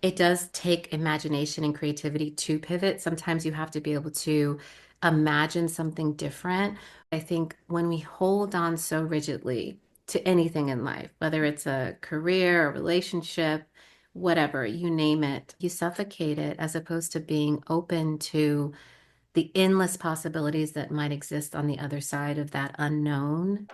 it does take imagination and creativity to pivot. Sometimes you have to be able to imagine something different. I think when we hold on so rigidly to anything in life, whether it's a career, a relationship, whatever, you name it, you suffocate it as opposed to being open to the endless possibilities that might exist on the other side of that unknown.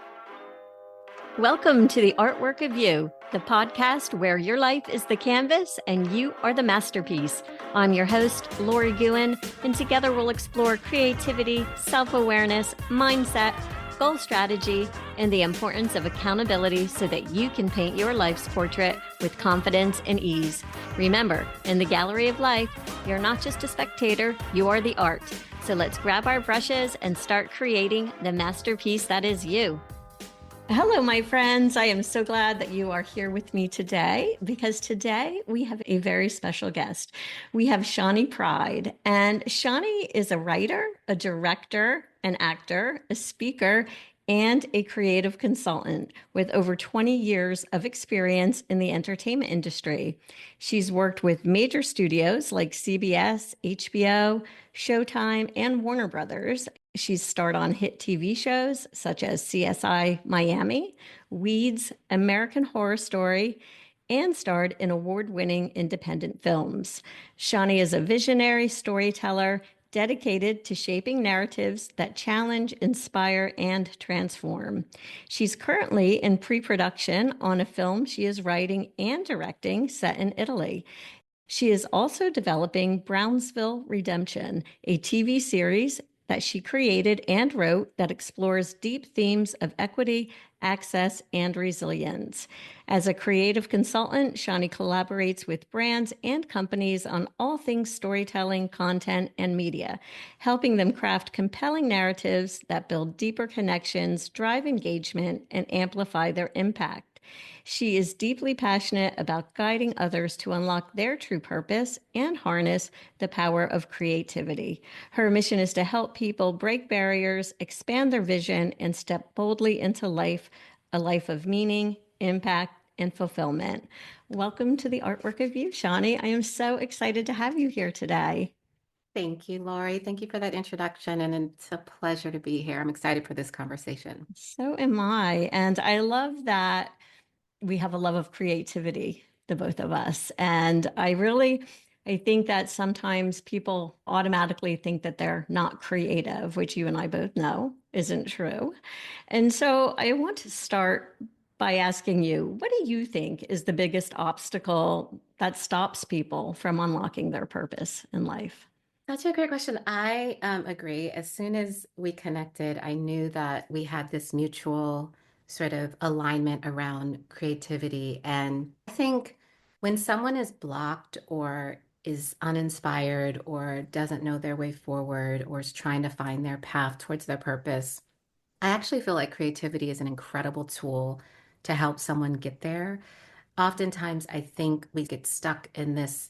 Welcome to the Artwork of You, the podcast where your life is the canvas and you are the masterpiece. I'm your host, Lori Guin, and together we'll explore creativity, self-awareness, mindset, goal strategy, and the importance of accountability so that you can paint your life's portrait with confidence and ease. Remember, in the gallery of life, you're not just a spectator, you are the art. So let's grab our brushes and start creating the masterpiece that is you. Hello, my friends. I am so glad that you are here with me today because today we have a very special guest. We have Shani Pride, and Shani is a writer, a director, an actor, a speaker, and a creative consultant with over 20 years of experience in the entertainment industry. She's worked with major studios like CBS, HBO, Showtime, and Warner Brothers. She's starred on hit TV shows such as CSI Miami, Weeds, American Horror Story, and starred in award-winning independent films. Shani is a visionary storyteller dedicated to shaping narratives that challenge, inspire, and transform. She's currently in pre-production on a film she is writing and directing set in Italy. She is also developing Brownsville Redemption, a TV series that she created and wrote that explores deep themes of equity, access, and resilience. As a creative consultant, Shani collaborates with brands and companies on all things storytelling, content, and media, helping them craft compelling narratives that build deeper connections, drive engagement, and amplify their impact. She is deeply passionate about guiding others to unlock their true purpose and harness the power of creativity. Her mission is to help people break barriers, expand their vision, and step boldly into life, a life of meaning, impact, and fulfillment. Welcome to the Artwork of You, Shani. I am so excited to have you here today. Thank you, Lori. Thank you for that introduction, and it's a pleasure to be here. I'm excited for this conversation. So am I. And I love that we have a love of creativity, the both of us. And I think that sometimes people automatically think that they're not creative, which you and I both know isn't true. And so I want to start by asking you, what do you think is the biggest obstacle that stops people from unlocking their purpose in life? That's a great question. I agree. As soon as we connected, I knew that we had this mutual sort of alignment around creativity. And I think when someone is blocked or is uninspired or doesn't know their way forward or is trying to find their path towards their purpose, I actually feel like creativity is an incredible tool to help someone get there. Oftentimes, I think we get stuck in this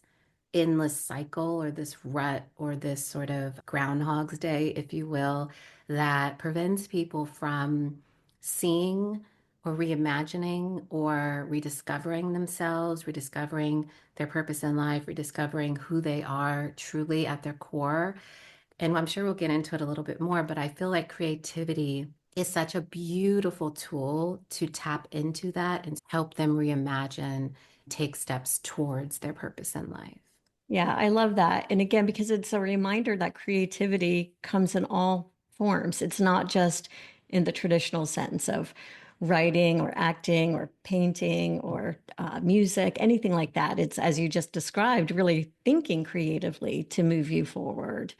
endless cycle or this rut or this sort of Groundhog's Day, if you will, that prevents people from seeing or reimagining or rediscovering themselves, rediscovering their purpose in life, rediscovering who they are truly at their core. And I'm sure we'll get into it a little bit more, but I feel like creativity is such a beautiful tool to tap into that and help them reimagine, take steps towards their purpose in life. Yeah, I love that. And again, because it's a reminder that creativity comes in all forms. It's not just in the traditional sense of writing or acting or painting or music, anything like that. It's, as you just described, really thinking creatively to move you forward.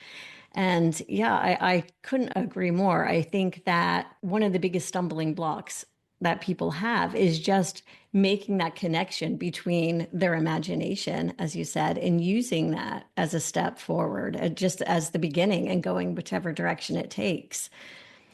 And yeah, I couldn't agree more. I think that one of the biggest stumbling blocks that people have is just making that connection between their imagination, as you said, and using that as a step forward, just as the beginning and going whichever direction it takes.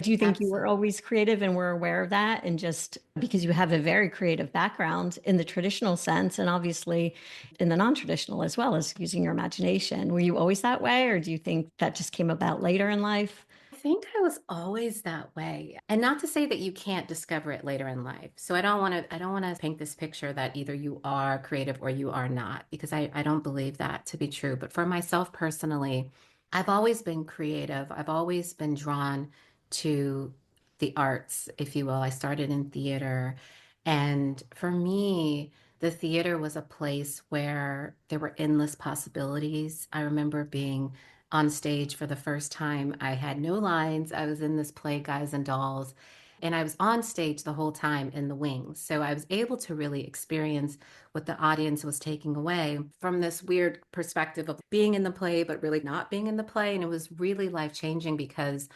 Do you think you were Absolutely. always creative and were aware of that? And just because you have a very creative background in the traditional sense, and obviously in the non traditional as well as using your imagination, were you always that way? Or do you think that just came about later in life? think I was always that way. And not to say that you can't discover it later in life. So I don't want to paint this picture that either you are creative or you are not, because I don't believe that to be true. But for myself personally, I've always been creative. I've always been drawn to the arts, if you will. I started in theater. And for me, the theater was a place where there were endless possibilities. I remember being on stage for the first time. I had no lines. I was in this play, Guys and Dolls, and I was on stage the whole time in the wings. So I was able to really experience what the audience was taking away from this weird perspective of being in the play, but really not being in the play. And it was really life changing because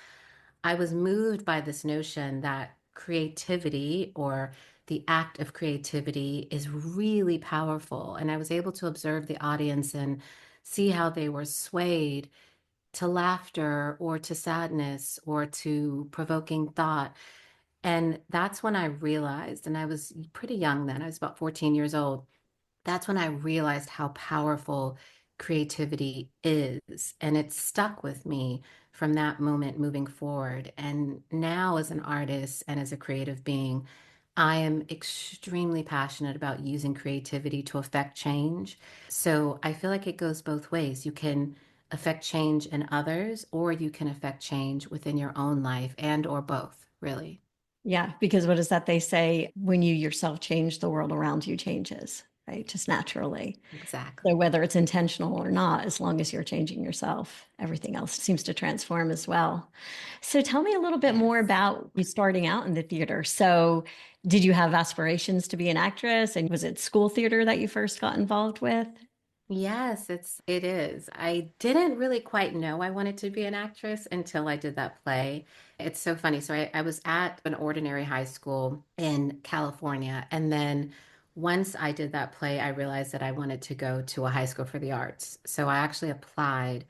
I was moved by this notion that creativity or the act of creativity is really powerful. And I was able to observe the audience and see how they were swayed to laughter or to sadness or to provoking thought. And that's when I realized, and I was pretty young then, I was about 14 years old. That's when I realized how powerful creativity is. And it stuck with me from that moment moving forward. And now, as an artist and as a creative being, I am extremely passionate about using creativity to affect change. So I feel like it goes both ways. You can affect change in others, or you can affect change within your own life, and or both, really. Yeah, because what is that they say? When you yourself change, the world around you changes, right? Just naturally. So Exactly. whether it's intentional or not, as long as you're changing yourself, everything else seems to transform as well. So tell me a little bit more Yes. about you starting out in the theater. So did you have aspirations to be an actress? And was it school theater that you first got involved with? Yes, it is. I didn't really quite know I wanted to be an actress until I did that play. It's so funny. So I was at an ordinary high school in California, and then once I did that play, I realized that I wanted to go to a high school for the arts. So I actually applied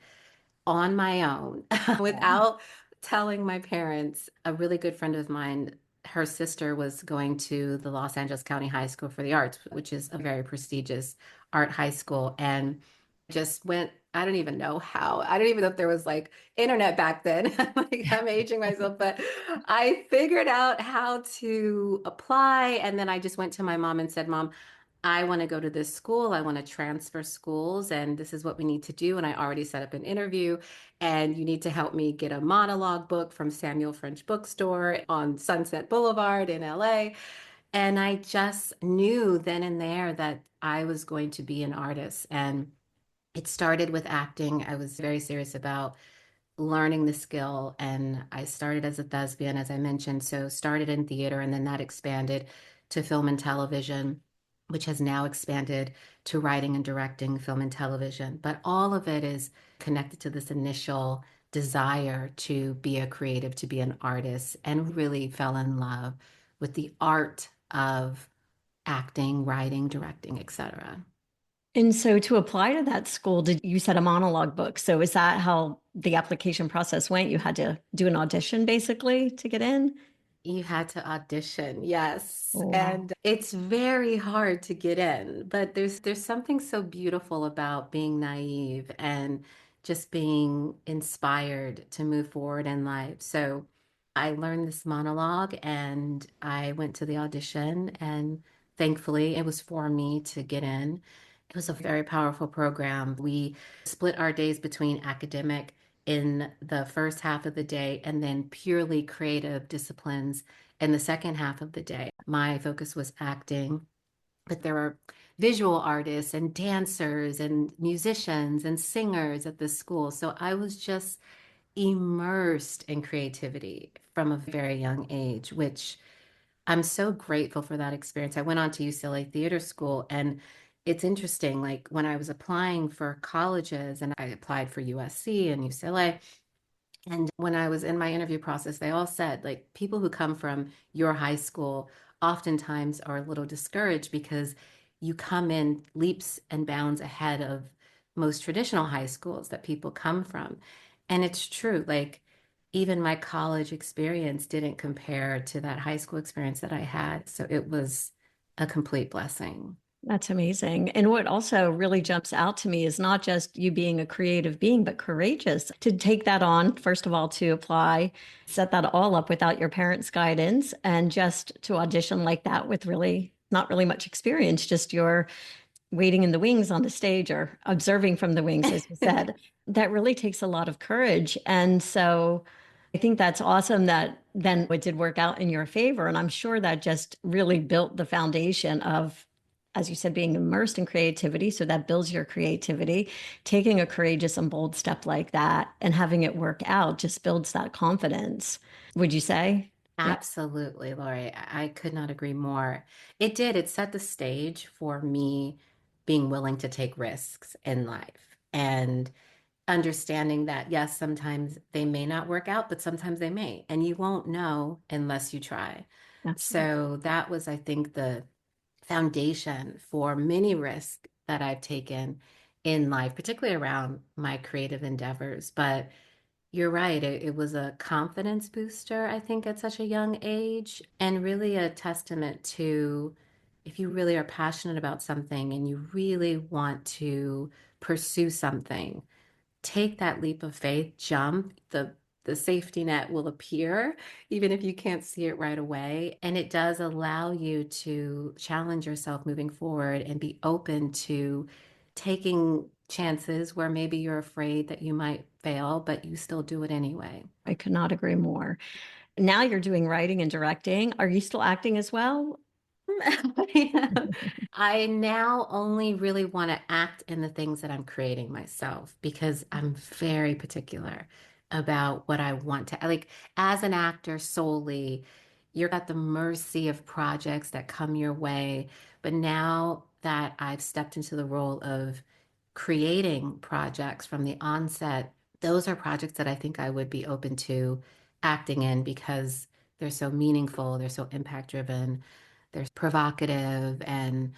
on my own without telling my parents. A really good friend of mine, her sister was going to the Los Angeles County High School for the Arts, which is a very prestigious art high school, and just went. I don't even know how. I don't even know if there was like internet back then. Like I'm aging myself, but I figured out how to apply. And then I just went to my mom and said, Mom, I want to go to this school. I want to transfer schools, and this is what we need to do. And I already set up an interview, and you need to help me get a monologue book from Samuel French Bookstore on Sunset Boulevard in LA. And I just knew then and there that I was going to be an artist. And it started with acting. I was very serious about learning the skill, and I started as a thespian, as I mentioned. So started in theater, and then that expanded to film and television, which has now expanded to writing and directing film and television. But all of it is connected to this initial desire to be a creative, to be an artist, and really fell in love with the art of acting, writing, directing, etc. And so to apply to that school, did you said a monologue book? So is that how the application process went? You had to do an audition basically to get in? You had to audition, yes. Oh, wow. And it's very hard to get in, but there's something so beautiful about being naive and just being inspired to move forward in life. So I learned this monologue and I went to the audition, and thankfully it was for me to get in. It was a very powerful program. We split our days between academic in the first half of the day and then purely creative disciplines in the second half of the day. My focus was acting, but there were visual artists and dancers and musicians and singers at this school. So I was just immersed in creativity from a very young age, which I'm so grateful for that experience. I went on to UCLA Theater School, and it's interesting, like when I was applying for colleges, and I applied for USC and UCLA, and when I was in my interview process, they all said, like, people who come from your high school oftentimes are a little discouraged because you come in leaps and bounds ahead of most traditional high schools that people come from. And it's true, like, even my college experience didn't compare to that high school experience that I had. So it was a complete blessing. That's amazing. And what also really jumps out to me is not just you being a creative being, but courageous to take that on, first of all, to apply, set that all up without your parents' guidance, and just to audition like that with really not really much experience, just your waiting in the wings on the stage or observing from the wings, as you said. That really takes a lot of courage. And so I think that's awesome that then it did work out in your favor. And I'm sure that just really built the foundation of, as you said, being immersed in creativity. So that builds your creativity. Taking a courageous and bold step like that and having it work out just builds that confidence. Would you say? Yeah. Absolutely, Lori. I could not agree more. It did. It set the stage for me being willing to take risks in life and understanding that, yes, sometimes they may not work out, but sometimes they may, and you won't know unless you try. Absolutely. So that was, I think, the foundation for many risks that I've taken in life, particularly around my creative endeavors. But you're right. It was a confidence booster, I think, at such a young age, and really a testament to if you really are passionate about something and you really want to pursue something, take that leap of faith, jump, the safety net will appear, even if you can't see it right away. And it does allow you to challenge yourself moving forward and be open to taking chances where maybe you're afraid that you might fail, but you still do it anyway. I could not agree more. Now you're doing writing and directing. Are you still acting as well? I now only really want to act in the things that I'm creating myself because I'm very particular about what I want to like as an actor solely. You're at the mercy of projects that come your way. But now that I've stepped into the role of creating projects from the onset, those are projects that I think I would be open to acting in because they're so meaningful, they're so impact driven, they're provocative and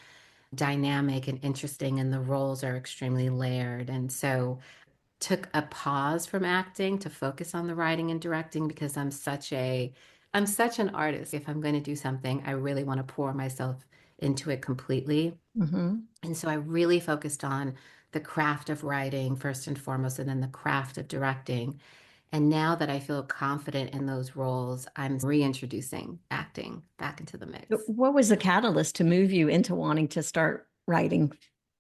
dynamic and interesting, and the roles are extremely layered. And so took a pause from acting to focus on the writing and directing because I'm such an artist. If I'm going to do something, I really want to pour myself into it completely. Hmm. And so I really focused on the craft of writing first and foremost, and then the craft of directing. And now that I feel confident in those roles, I'm reintroducing acting back into the mix. What was the catalyst to move you into wanting to start writing?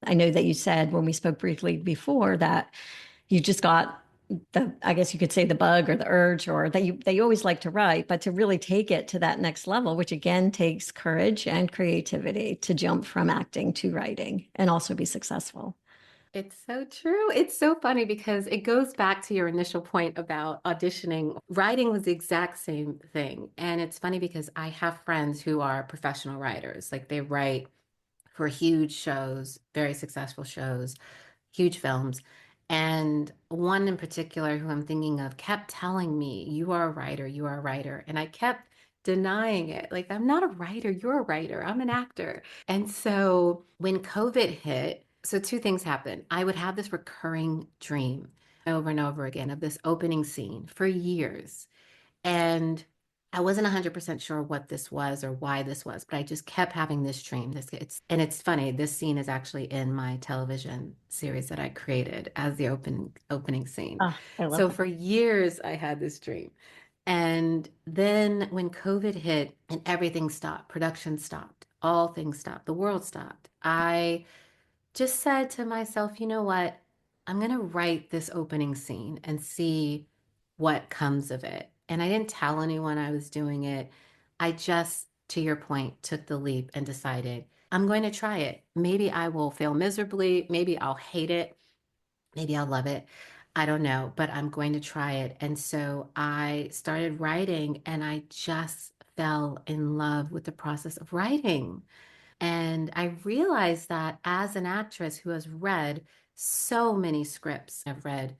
I know that you said when we spoke briefly before that you just got the, I guess you could say the bug or the urge, or that you always like to write, but to really take it to that next level, which again takes courage and creativity to jump from acting to writing and also be successful. It's so true. It's so funny because it goes back to your initial point about auditioning. Writing was the exact same thing. And it's funny because I have friends who are professional writers. Like they write for huge shows, very successful shows, huge films. And one in particular who I'm thinking of kept telling me, "You are a writer, you are a writer." And I kept denying it. Like, I'm not a writer, you're a writer, I'm an actor. And so when COVID hit, so two things happened. I would have this recurring dream over and over again of this opening scene for years. And I wasn't 100% sure what this was or why this was, but I just kept having this dream. It's funny, this scene is actually in my television series that I created as the opening scene. Ah, I love So that. for years I had this dream. And then when COVID hit and everything stopped, production stopped, all things stopped, the world stopped. I just said to myself, you know what? I'm going to write this opening scene and see what comes of it. And I didn't tell anyone I was doing it. I just, to your point, took the leap and decided I'm going to try it. Maybe I will fail miserably. Maybe I'll hate it. Maybe I'll love it. I don't know, but I'm going to try it. And so I started writing and I just fell in love with the process of writing. And I realized that as an actress who has read so many scripts, I've read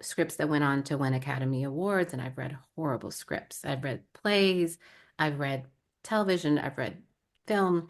scripts that went on to win Academy Awards, and I've read horrible scripts. I've read plays, I've read television, I've read film,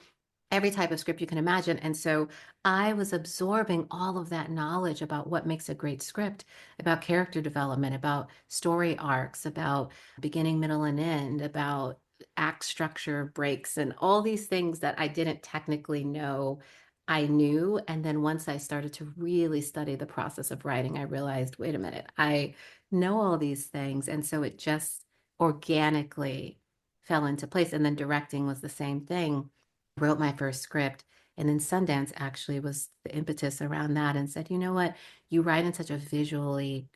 every type of script you can imagine. And so I was absorbing all of that knowledge about what makes a great script, about character development, about story arcs, about beginning, middle, and end, about act structure breaks, and all these things that I didn't technically know. I knew. And then once I started to really study the process of writing, I realized, wait a minute, I know all these things. And so it just organically fell into place. And then directing was the same thing. Wrote my first script. And then Sundance actually was the impetus around that and said, you know what? You write in such a visually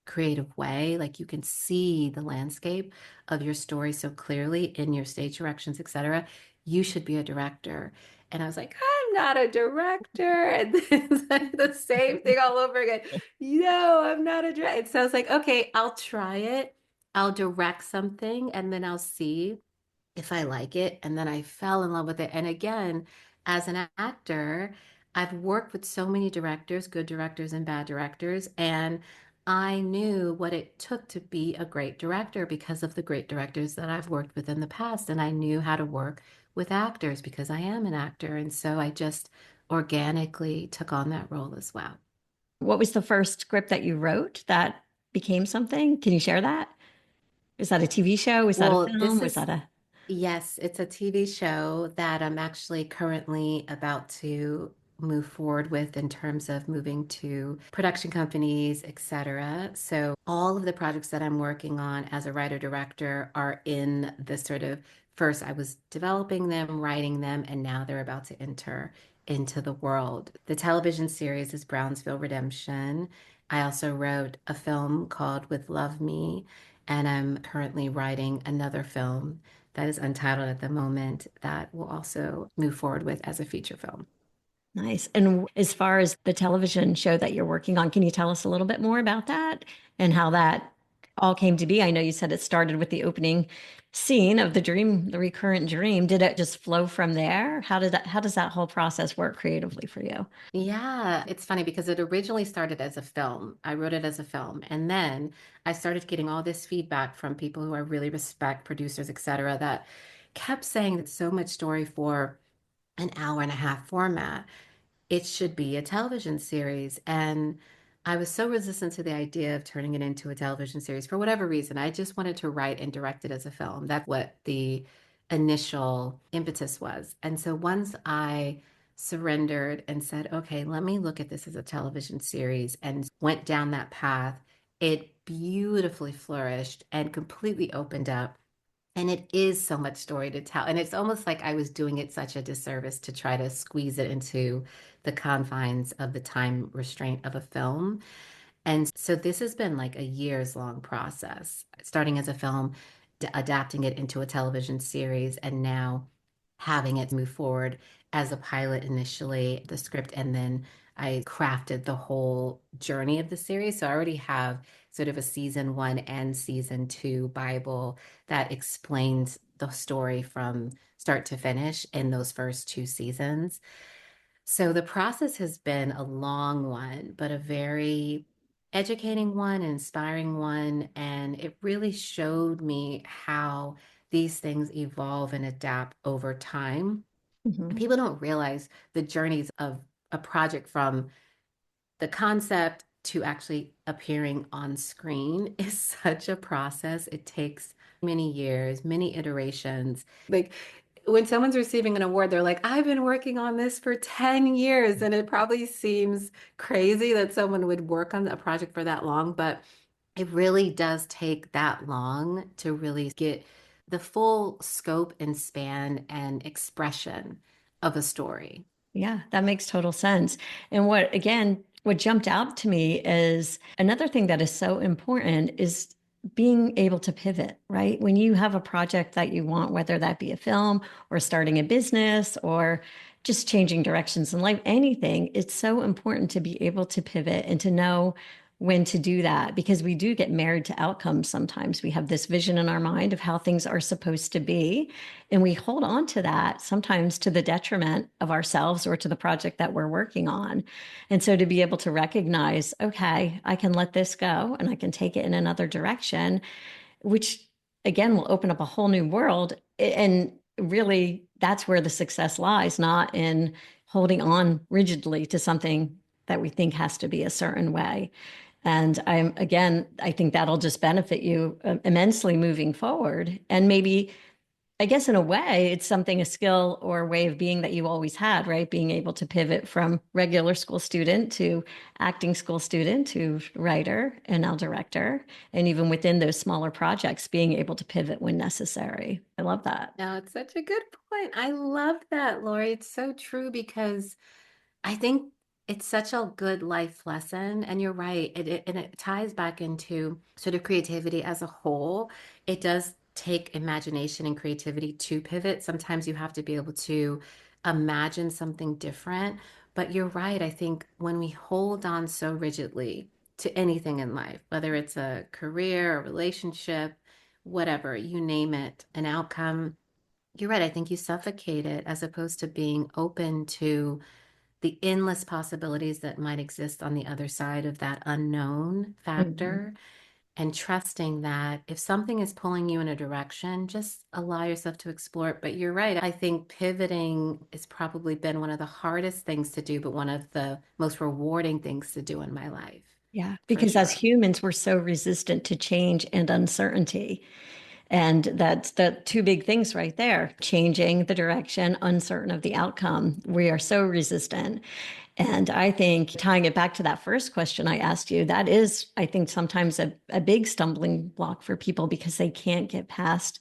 creative way. Like you can see the landscape of your story so clearly in your stage directions, etc. You should be a director. And I was like, I'm not a director. And it's like the same thing all over again. No, I'm not a director. And so I was like, okay, I'll try it. I'll direct something and then I'll see if I like it. And then I fell in love with it. And again, as an actor, I've worked with so many directors, good directors and bad directors. And I knew what it took to be a great director because of the great directors that I've worked with in the past. And I knew how to work with actors because I am an actor. And so I just organically took on that role as well. What was the first script that you wrote that became something? Can you share that? Is that a TV show? Was that a Well, film? this Was is that a Yes, it's a TV show that I'm actually currently about to move forward with in terms of moving to production companies, etc. So all of the projects that I'm working on as a writer director are in this sort of first I was developing them, writing them, and now they're about to enter into the world. The television series is Brownsville Redemption. I also wrote a film called With Love Me, and I'm currently writing another film that is untitled at the moment that will also move forward with as a feature film. nice? And as far as the television show that you're working on, can you tell us a little bit more about that and how that all came to be? I know you said it started with the opening scene of the dream, the recurrent dream. Did it just flow from there? How does that whole process work creatively for you? Yeah, it's funny because it originally started as a film. I wrote it as a film. And then I started getting all this feedback from people who I really respect, producers, etc., that kept saying that so much story for an hour and a half format. It should be a television series. And I was so resistant to the idea of turning it into a television series for whatever reason. I just wanted to write and direct it as a film. That's what the initial impetus was. And so once I surrendered and said, okay, let me look at this as a television series and went down that path, it beautifully flourished and completely opened up, and it is so much story to tell. And it's almost like I was doing it such a disservice to try to squeeze it into the confines of the time restraint of a film. And so this has been like a years long process, starting as a film, adapting it into a television series, and now having it move forward as a pilot initially, the script, and then I crafted the whole journey of the series. So I already have sort of a season one and season two Bible that explains the story from start to finish in those first two seasons. So the process has been a long one, but a very educating one, inspiring one. And it really showed me how these things evolve and adapt over time. Mhm. People don't realize the journeys of a project from the concept to actually appearing on screen is such a process. It takes many years, many iterations. Like when someone's receiving an award, they're like, I've been working on this for 10 years. And it probably seems crazy that someone would work on a project for that long, but it really does take that long to really get the full scope and span and expression of a story. Yeah, that makes total sense. And what jumped out to me is another thing that is so important is being able to pivot, right? When you have a project that you want, whether that be a film or starting a business or just changing directions in life, anything, it's so important to be able to pivot and to know when to do that because we do get married to outcomes sometimes. We have this vision in our mind of how things are supposed to be, and we hold on to that sometimes to the detriment of ourselves or to the project that we're working on. And so to be able to recognize, okay, I can let this go and I can take it in another direction, which again will open up a whole new world. And really, that's where the success lies, not in holding on rigidly to something that we think has to be a certain way. And I think that'll just benefit you immensely moving forward. And maybe I guess in a way, it's something, a skill or a way of being that you always had, right? Being able to pivot from regular school student to acting school student to writer and now director. And even within those smaller projects, being able to pivot when necessary. I love that. No, it's such a good point. I love that, Lori. It's so true because I think it's such a good life lesson. And you're right. And it ties back into sort of creativity as a whole. It does take imagination and creativity to pivot. Sometimes you have to be able to imagine something different. But you're right. I think when we hold on so rigidly to anything in life, whether it's a career, a relationship, whatever, you name it, an outcome, you're right. I think you suffocate it as opposed to being open to the endless possibilities that might exist on the other side of that unknown Mhm. factor, and trusting that if something is pulling you in a direction, just allow yourself to explore it. But you're right. I think pivoting has probably been one of the hardest things to do, but one of the most rewarding things to do in my life, Yeah, for because as sure. humans, we're so resistant to change and uncertainty. And that's the two big things right there, changing the direction, uncertain of the outcome. We are so resistant. And I think tying it back to that first question I asked you, that is, I think, sometimes a big stumbling block for people because they can't get past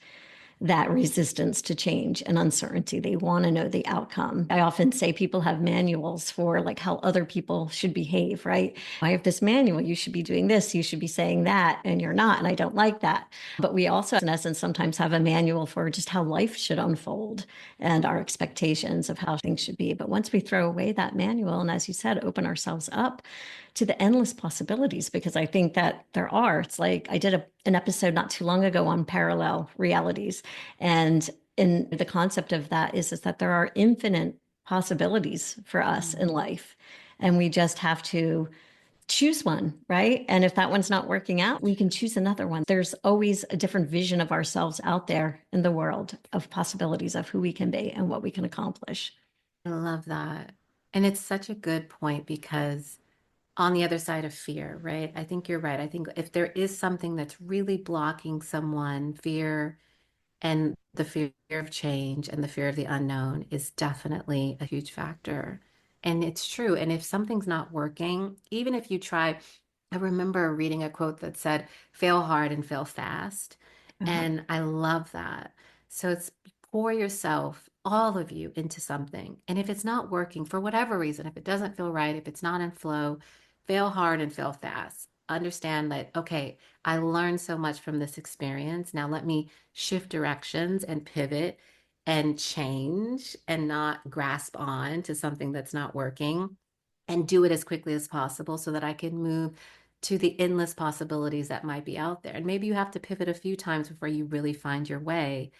that resistance to change and uncertainty. They want to know the outcome. I often say people have manuals for like how other people should behave, right? I have this manual. You should be doing this. You should be saying that. And you're not. And I don't like that. But we also, in essence, sometimes have a manual for just how life should unfold and our expectations of how things should be. But once we throw away that manual and, as you said, open ourselves up to the endless possibilities, because I think that there are. It's like I did an episode not too long ago on parallel realities. And in the concept of that is that there are infinite possibilities for us in Mm. life. And we just have to choose one, right? And if that one's not working out, we can choose another one. There's always a different vision of ourselves out there in the world of possibilities of who we can be and what we can accomplish. I love that. And it's such a good point because on the other side of fear, right? I think you're right. I think if there is something that's really blocking someone, fear and the fear of change and the fear of the unknown is definitely a huge factor. And it's true. And if something's not working, even if you try, I remember reading a quote that said, fail hard and fail fast. Uh-huh. And I love that. So it's pour yourself, all of you, into something. And if it's not working for whatever reason, if it doesn't feel right, if it's not in flow, fail hard and fail fast. Understand that, okay, I learned so much from this experience. Now let me shift directions and pivot and change and not grasp on to something that's not working, and do it as quickly as possible so that I can move to the endless possibilities that might be out there. And maybe you have to pivot a few times before you really find your way.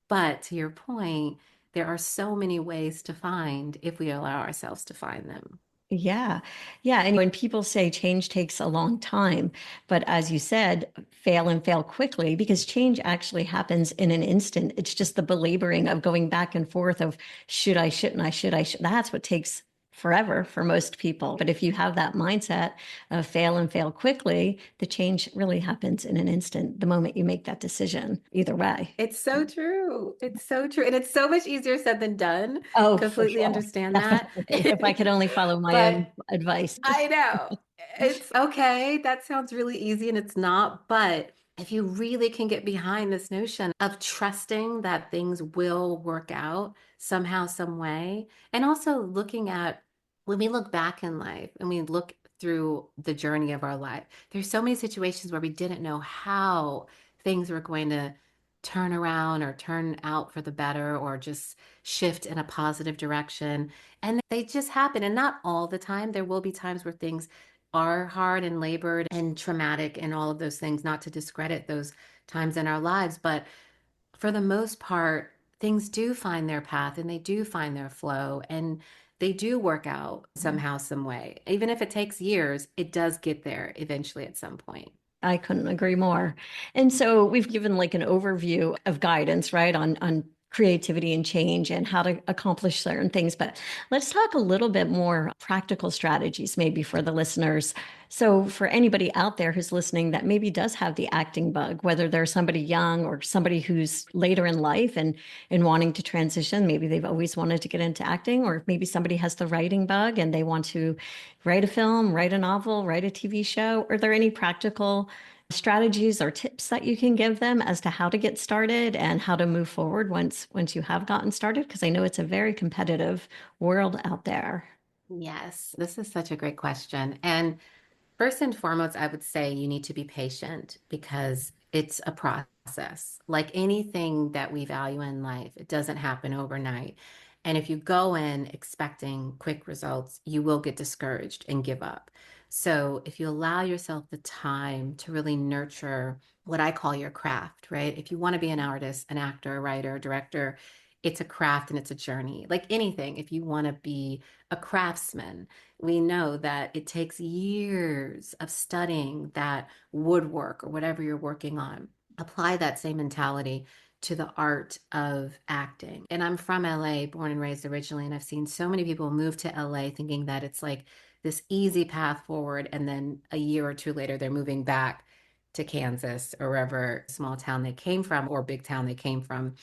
But to your point, there are so many ways to find if we allow ourselves to find them. Yeah. Yeah. And when people say change takes a long time, but as you said, fail and fail quickly because change actually happens in an instant. It's just the belaboring of going back and forth of should I, shouldn't I, should I, should. That's what takes forever for most people. But if you have that mindset of fail and fail quickly, the change really happens in an instant the moment you make that decision, either way. It's so true. It's so true. And it's so much easier said than done. Oh, for Completely sure. understand that. Definitely. If I could only follow my But own advice. I know. It's okay. That sounds really easy and it's not. But if you really can get behind this notion of trusting that things will work out somehow, some way, and also looking at when we look back in life and we look through the journey of our life, there's so many situations where we didn't know how things were going to turn around or turn out for the better or just shift in a positive direction. And they just happen. And not all the time. There will be times where things are hard and labored and traumatic and all of those things, not to discredit those times in our lives. But for the most part, things do find their path and they do find their flow and they do work out somehow, some way. Even if it takes years, it does get there eventually at some point. I couldn't agree more. And so we've given like an overview of guidance, right, on creativity and change and how to accomplish certain things. But let's talk a little bit more practical strategies, maybe for the listeners. So, for anybody out there who's listening that maybe does have the acting bug, whether they're somebody young or somebody who's later in life and wanting to transition, maybe they've always wanted to get into acting, or maybe somebody has the writing bug and they want to write a film, write a novel, write a TV show. Are there any practical strategies or tips that you can give them as to how to get started and how to move forward once you have gotten started? Because I know it's a very competitive world out there. Yes, this is such a great question. And first and foremost, I would say you need to be patient because it's a process. Like anything that we value in life, it doesn't happen overnight. And if you go in expecting quick results, you will get discouraged and give up. So if you allow yourself the time to really nurture what I call your craft, right? If you want to be an artist, an actor, a writer, a director, it's a craft and it's a journey. Like anything, if you want to be a craftsman, we know that it takes years of studying that woodwork or whatever you're working on. Apply that same mentality to the art of acting. And I'm from LA, born and raised originally, and I've seen so many people move to LA thinking that it's like this easy path forward. And then a year or two later, they're moving back to Kansas or wherever small town they came from or big town they came from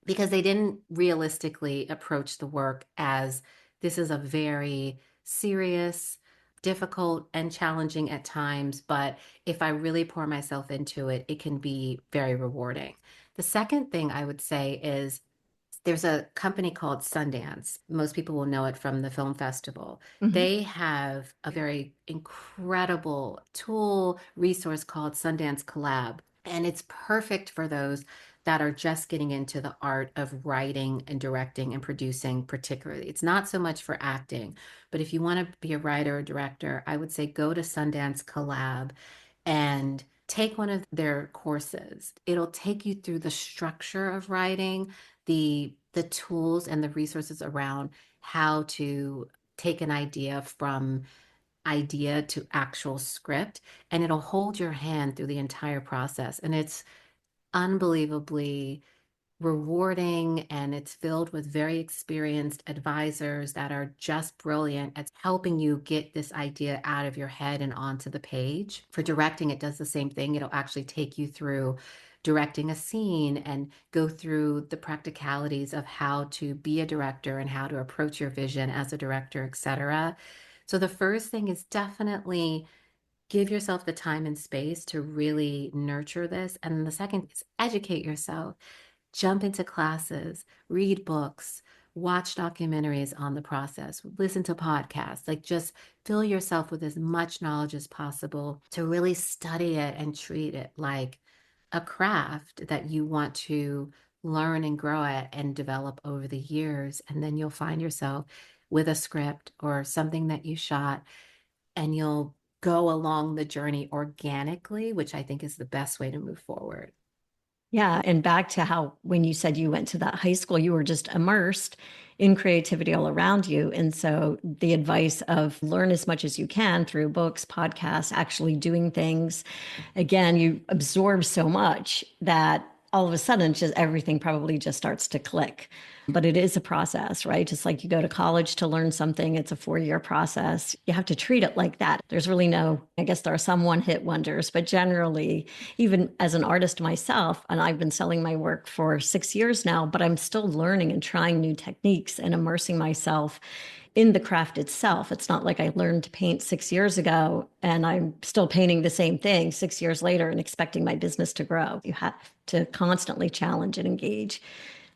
because they didn't realistically approach the work as this is a very serious, difficult, and challenging at times. But if I really pour myself into it, it can be very rewarding. The second thing I would say is there's a company called Sundance. Most people will know it from the film festival. Mhm. They have a very incredible tool resource called Sundance Collab. And it's perfect for those that are just getting into the art of writing and directing and producing, particularly. It's not so much for acting, but if you want to be a writer or director, I would say go to Sundance Collab and take one of their courses. It'll take you through the structure of writing, the tools and the resources around how to take an idea from idea to actual script, and it'll hold your hand through the entire process. And it's unbelievably rewarding, and it's filled with very experienced advisors that are just brilliant at helping you get this idea out of your head and onto the page. For directing, it does the same thing. It'll actually take you through directing a scene and go through the practicalities of how to be a director and how to approach your vision as a director, etc. So the first thing is definitely give yourself the time and space to really nurture this. And the second is educate yourself, jump into classes, read books, watch documentaries on the process, listen to podcasts, like just fill yourself with as much knowledge as possible to really study it and treat it like a craft that you want to learn and grow at and develop over the years. And then you'll find yourself with a script or something that you shot, and you'll go along the journey organically, which I think is the best way to move forward. Yeah. And back to how, when you said you went to that high school, you were just immersed in creativity all around you. And so the advice of learn as much as you can through books, podcasts, actually doing things, again, you absorb so much that all of a sudden just everything probably just starts to click. But it is a process, right? Just like you go to college to learn something, it's a 4-year process. You have to treat it like that. There's really no, I guess there are some one hit wonders, but generally, even as an artist myself, and I've been selling my work for 6 years now, but I'm still learning and trying new techniques and immersing myself in the craft itself. It's not like I learned to paint 6 years ago and I'm still painting the same thing 6 years later and expecting my business to grow. You have to constantly challenge and engage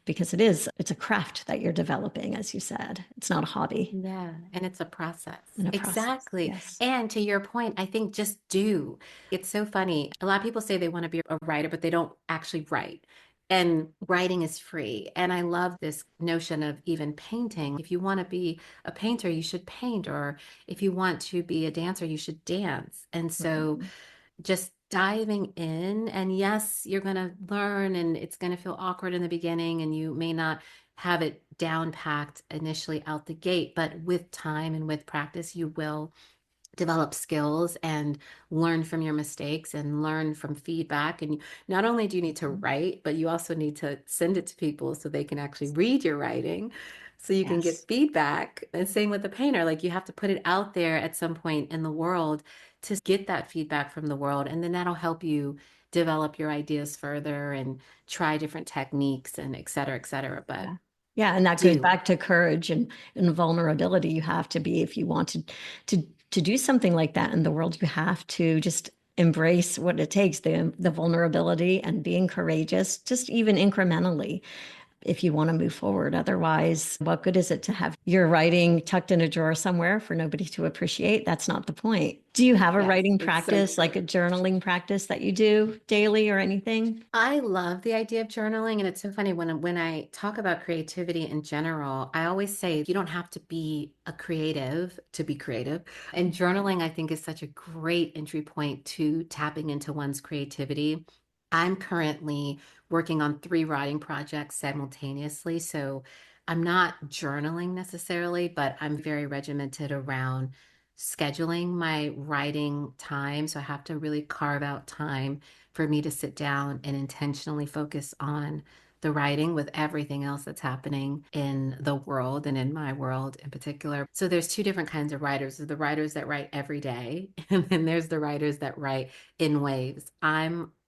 because it's a craft that you're developing, as you said. It's not a hobby Yeah, and it's a process. and a process. Exactly. Yes. And to your point, I think just do. It's so funny. A lot of people say they want to be a writer, but they don't actually write. And writing is free. And I love this notion of even painting. If you want to be a painter, you should paint. Or if you want to be a dancer, you should dance. And so Right. just diving in, and yes, you're going to learn and it's going to feel awkward in the beginning and you may not have it down packed initially out the gate, but with time and with practice you will develop skills and learn from your mistakes and learn from feedback. And not only do you need to write, but you also need to send it to people so they can actually read your writing so you can Yes. get feedback. And same with the painter, like you have to put it out there at some point in the world to get that feedback from the world. And then that'll help you develop your ideas further and try different techniques and et cetera, et cetera. But Yeah. Yeah. And that goes do. back to courage and vulnerability. You have to be, if you want to do something like that in the world, you have to just embrace what it takes, the vulnerability and being courageous, just even incrementally, if you want to move forward. Otherwise, what good is it to have your writing tucked in a drawer somewhere for nobody to appreciate? That's not the point. Do you have a Yes, writing it's so practice, like true. a journaling practice that you do daily or anything? I love the idea of journaling, and it's so funny when I talk about creativity in general, I always say you don't have to be a creative to be creative. And journaling, I think, is such a great entry point to tapping into one's creativity. I'm currently working on three writing projects simultaneously, so I'm not journaling necessarily, but I'm very regimented around scheduling my writing time. So I have to really carve out time for me to sit down and intentionally focus on the writing with everything else that's happening in the world and in my world in particular. So there's two different kinds of writers. There's the writers that write every day, and then there's the writers that write in waves.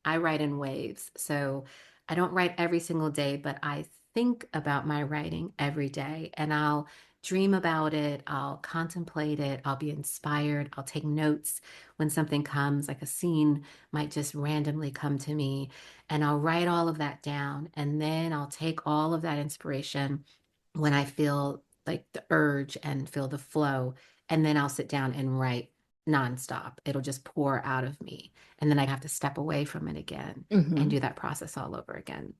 I write in waves. So I don't write every single day, but I think about my writing every day and I'll dream about it, I'll contemplate it, I'll be inspired, I'll take notes when something comes, like a scene might just randomly come to me, and I'll write all of that down. And then I'll take all of that inspiration when I feel like the urge and feel the flow. And then I'll sit down and write nonstop. It'll just pour out of me. And then I have to step away from it again and Mhm. do that process all over again.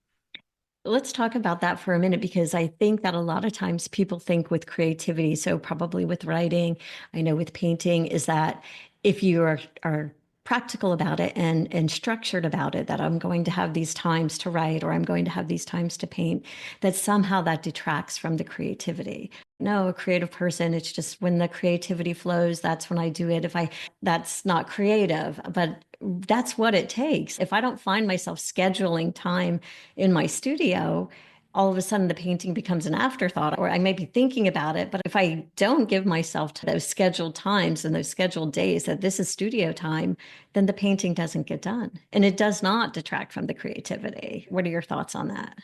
Let's talk about that for a minute, because I think that a lot of times people think with creativity, so probably with writing, I know with painting, is that if you are practical about it and structured about it, that I'm going to have these times to write or I'm going to have these times to paint, that somehow that detracts from the creativity. No, a creative person, it's just when the creativity flows, that's when I do it. If I That's not creative, but that's what it takes. If I don't find myself scheduling time in my studio, all of a sudden the painting becomes an afterthought, or I may be thinking about it. But if I don't give myself to those scheduled times and those scheduled days that this is studio time, then the painting doesn't get done. And it does not detract from the creativity. What are your thoughts on that?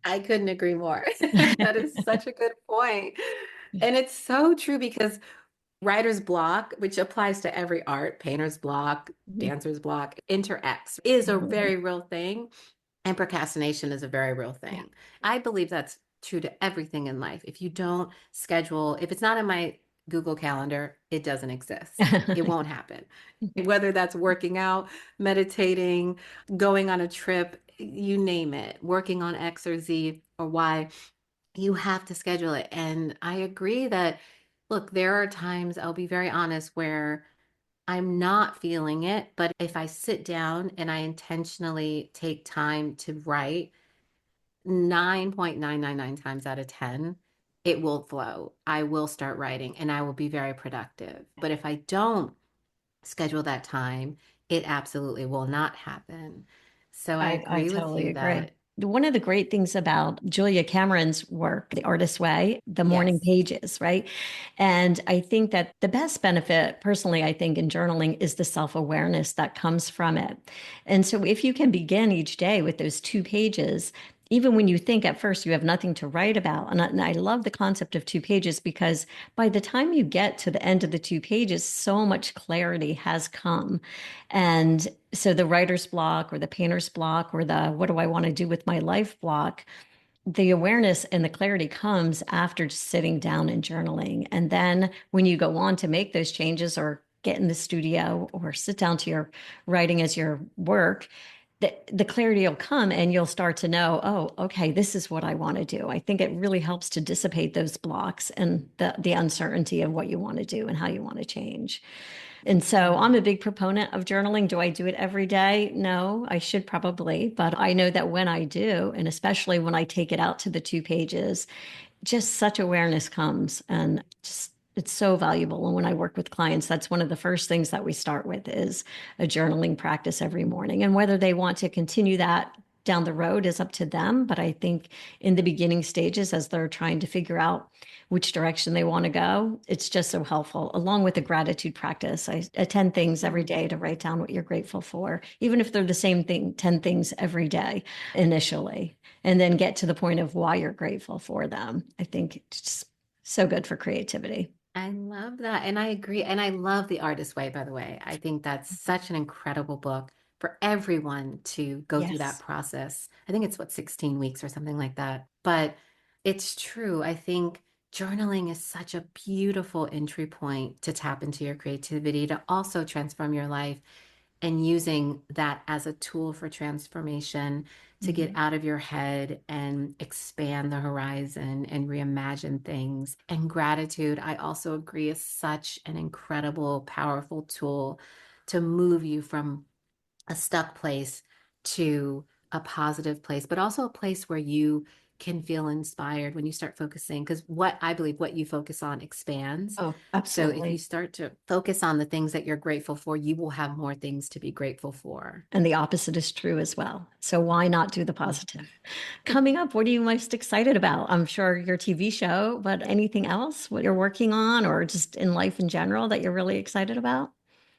I couldn't agree more. That is such a good point. And it's so true because writer's block, which applies to every art, painter's block, dancer's block, interacts is a very real thing. And procrastination is a very real Yeah. thing. I believe that's true to everything in life. If you don't schedule, if it's not in my Google Calendar, it doesn't exist. It won't happen. Whether that's working out, meditating, going on a trip, you name it, working on X or Z or Y, you have to schedule it. And I agree that, look, there are times, I'll be very honest, where I'm not feeling it, but if I sit down and I intentionally take time to write, 9.999 times out of 10, it will flow. I will start writing and I will be very productive. But if I don't schedule that time, it absolutely will not happen. So I I agree with totally you agree. that, One of the great things about Julia Cameron's work, The Artist's Way, the morning yes, pages, right? And I think that the best benefit, personally, I think in journaling is the self awareness that comes from it. And so if you can begin each day with those 2 pages, even when you think at first you have nothing to write about. And I love the concept of 2 pages, because by the time you get to the end of the 2 pages, so much clarity has come. And so the writer's block or the painter's block or the what do I want to do with my life block, the awareness and the clarity comes after just sitting down and journaling. And then when you go on to make those changes or get in the studio or sit down to your writing as your work, the clarity will come and you'll start to know, oh, okay, this is what I want to do. I think it really helps to dissipate those blocks and the uncertainty of what you want to do and how you want to change. And so I'm a big proponent of journaling. Do I do it every day? No, I should probably, but I know that when I do, and especially when I take it out to the 2 pages, just such awareness comes and just It's so valuable. And when I work with clients, that's one of the first things that we start with is a journaling practice every morning. And whether they want to continue that down the road is up to them. But I think in the beginning stages, as they're trying to figure out which direction they want to go, it's just so helpful. Along with the gratitude practice, I attend things every day to write down what you're grateful for, even if they're the same thing, 10 things every day initially, and then get to the point of why you're grateful for them. I think it's just so good for creativity. I love that. And I agree. And I love The Artist Way, by the way. I think that's such an incredible book for everyone to go through that Yes. process. I think it's what, 16 weeks or something like that. But it's true. I think journaling is such a beautiful entry point to tap into your creativity, to also transform your life, and using that as a tool for transformation to get Mhm. out of your head and expand the horizon and reimagine things. And gratitude, I also agree, is such an incredible, powerful tool to move you from a stuck place to a positive place, but also a place where you can feel inspired when you start focusing. Because what I believe, what you focus on expands. Oh, So if you absolutely. start to focus on the things that you're grateful for, you will have more things to be grateful for. And the opposite is true as well. So why not do the positive? Mhm. Coming up, what are you most excited about? I'm sure your TV show, but anything else, what you're working on or just in life in general that you're really excited about?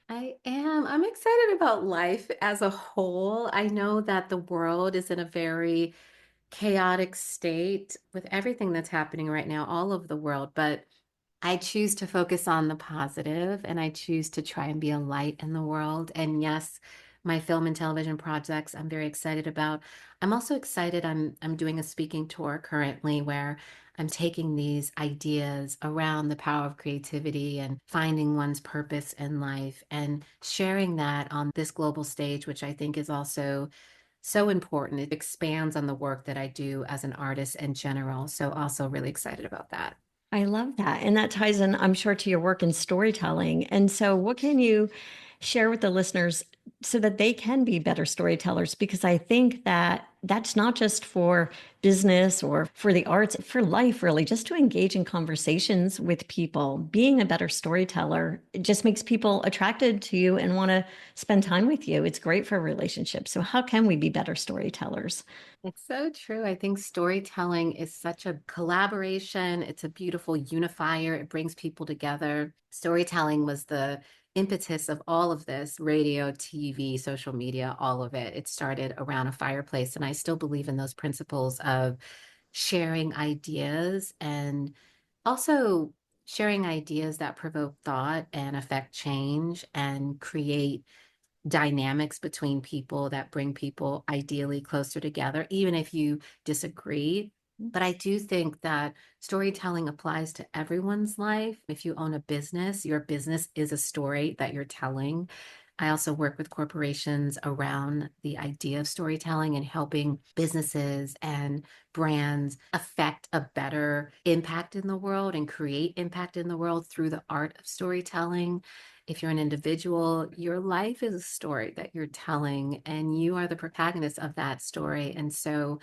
I am. I'm excited about life as a whole. I know that the world is in a very chaotic state with everything that's happening right now, all over the world, but I choose to focus on the positive and I choose to try and be a light in the world. And yes, my film and television projects I'm very excited about. I'm also excited I'm doing a speaking tour currently where I'm taking these ideas around the power of creativity and finding one's purpose in life and sharing that on this global stage, which I think is also so important. It expands on the work that I do as an artist in general. So also really excited about that. I love that. And that ties in, I'm sure, to your work in storytelling. And so, what can you share with the listeners so that they can be better storytellers? Because I think that that's not just for business or for the arts, for life, really, just to engage in conversations with people. Being a better storyteller, it just makes people attracted to you and want to spend time with you. It's great for relationships. So, how can we be better storytellers? It's so true. I think storytelling is such a collaboration. It's a beautiful unifier. It brings people together. Storytelling was the impetus of all of this radio, TV, social media, all of it. It started around a fireplace. And I still believe in those principles of sharing ideas and also sharing ideas that provoke thought and affect change and create dynamics between people that bring people ideally closer together, even if you disagree. But I do think that storytelling applies to everyone's life. If you own a business, your business is a story that you're telling. I also work with corporations around the idea of storytelling and helping businesses and brands affect a better impact in the world and create impact in the world through the art of storytelling. If you're an individual, your life is a story that you're telling, and you are the protagonist of that story. And so,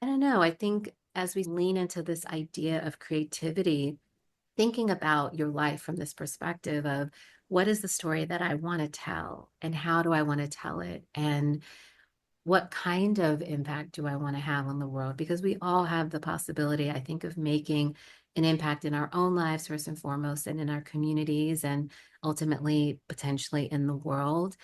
I don't know, I think as we lean into this idea of creativity, thinking about your life from this perspective of what is the story that I want to tell, and how do I want to tell it? And what kind of impact do I want to have on the world? Because we all have the possibility, I think, of making an impact in our own lives, first and foremost, and in our communities, and ultimately, potentially in the world.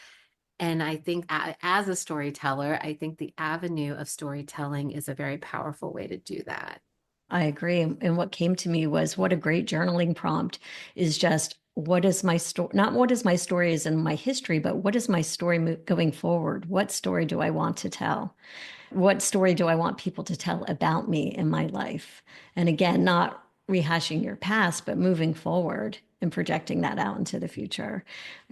And I think as a storyteller, I think the avenue of storytelling is a very powerful way to do that. I agree. And what came to me was what a great journaling prompt is just what is my story, not what is my story is in my history, but what is my story going forward? What story do I want to tell? What story do I want people to tell about me in my life? And again, not rehashing your past, but moving forward and projecting that out into the future,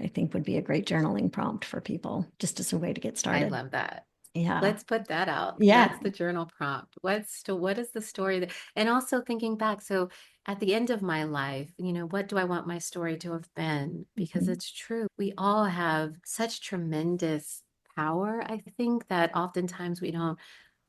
I think would be a great journaling prompt for people, just as a way to get I started. love that. Yeah. Let's put that out. Yeah. That's the journal prompt. What is the story that, and also thinking back. So at the end of my life, what do I want my story to have been? Because Mhm. it's true. We all have such tremendous power. I think that oftentimes we don't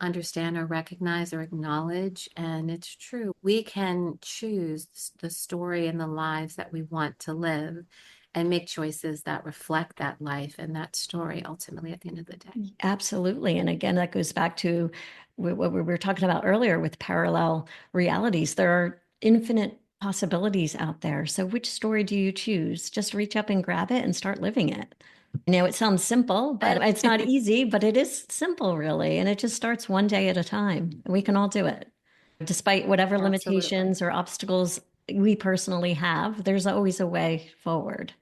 understand or recognize or acknowledge. And it's true. We can choose the story and the lives that we want to live and make choices that reflect that life and that story ultimately at the end of the day. Absolutely. And again, that goes back to what we were talking about earlier with parallel realities. There are infinite possibilities out there. So which story do you choose? Just reach up and grab it and start living it. I know it sounds simple, but it's not easy, but it is simple, really. And it just starts one day at a time. We can all do it. Despite whatever Absolutely. limitations or obstacles we personally have, there's always a way forward.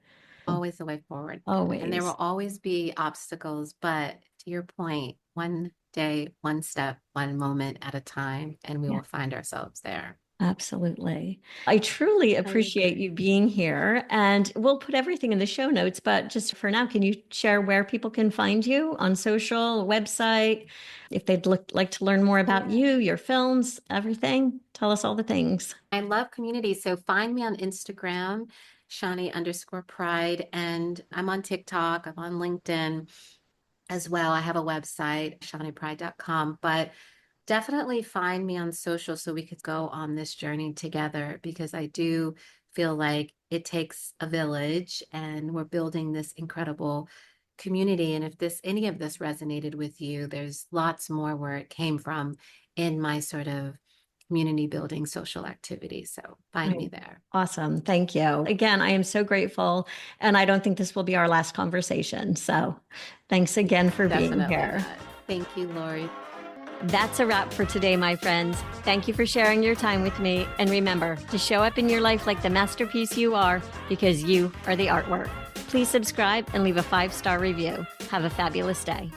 Always the way forward. And there will Always. always be obstacles, but to your point, one day, one step, one moment at a time, and we Yeah. will find ourselves there. Absolutely. I truly I appreciate agree. you being here, and we'll put everything in the show notes. But just for now, can you share where people can find you on social, website, if they'd like to learn more about Yeah. you, your films, everything? Tell us all the things. I love community. So find me on Instagram, Shani_Pride, and I'm on TikTok, I'm on LinkedIn as well. I have a website, shanipride.com, but definitely find me on social so we could go on this journey together because I do feel like it takes a village and we're building this incredible community. And if any of this resonated with you, there's lots more where it came from in my sort of community building social activity. So find me Right. there. Awesome. Thank you. Again, I am so grateful, and I don't think this will be our last conversation. So thanks again for being Definitely here. not. Thank you, Lori. That's a wrap for today, my friends. Thank you for sharing your time with me. And remember to show up in your life like the masterpiece you are, because you are the artwork. Please subscribe and leave a 5-star review. Have a fabulous day.